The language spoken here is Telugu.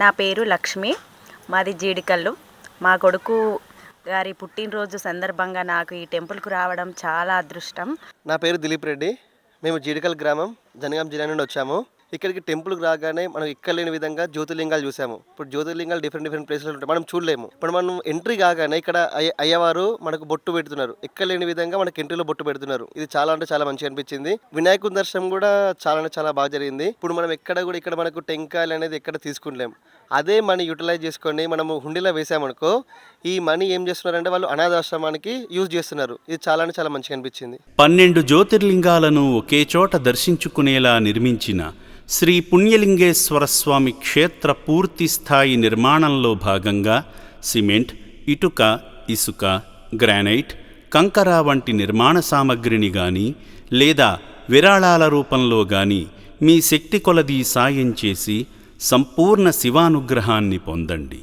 నా పేరు లక్ష్మి, మాది జీడికల్లు. మా కొడుకు గారి పుట్టినరోజు సందర్భంగా నాకు ఈ టెంపుల్కు రావడం చాలా అదృష్టం. నా పేరు దిలీప్ రెడ్డి. మేము జీడికల్ గ్రామం, జనగాం జిల్లా నుండి వచ్చాము. ఇక్కడికి టెంపుల్కి రాగానే మనం ఎక్కలేని విధంగా జ్యోతిర్లింగాలు చూసాము. ఇప్పుడు జ్యోతిర్లింగాలు డిఫరెంట్ ప్లేస్లో ఉంటాయి, మనం చూడలేము. ఇప్పుడు మనం ఎంట్రీ కాగానే ఇక్కడ అయ్యవారు మనకు బొట్టు పెడుతున్నారు. ఎక్కలేని విధంగా మనకి ఎంట్రీలో బొట్టు పెడుతున్నారు. ఇది చాలా అంటే చాలా మంచిగా అనిపించింది. వినాయకుని దర్శనం కూడా చాలా అంటే చాలా బాగా జరిగింది. ఇప్పుడు మనం ఇక్కడ మనకు టెంకాయలు అనేది ఎక్కడ తీసుకుంటలేము. అదే మనీ యూటిలైజ్ చేసుకొని మనము హుండీలో వేసామనుకో, ఈ మనీ ఏం చేస్తున్నారంటే వాళ్ళు అనాథాశ్రమానికి యూజ్ చేస్తున్నారు. ఇది చాలా అంటే చాలా మంచిగా అనిపించింది. 12 జ్యోతిర్లింగాలను ఒకే చోట దర్శించుకునేలా నిర్మించిన శ్రీ పుణ్యలింగేశ్వర స్వామి క్షేత్ర పూర్తి స్థాయి నిర్మాణంలో భాగంగా సిమెంట్, ఇటుక, ఇసుక, గ్రానైట్, కంకర వంటి నిర్మాణ సామగ్రిని గాని లేదా విరాళాల రూపంలో గాని మీ శక్తి కొలది సాయం చేసి సంపూర్ణ శివానుగ్రహాన్ని పొందండి.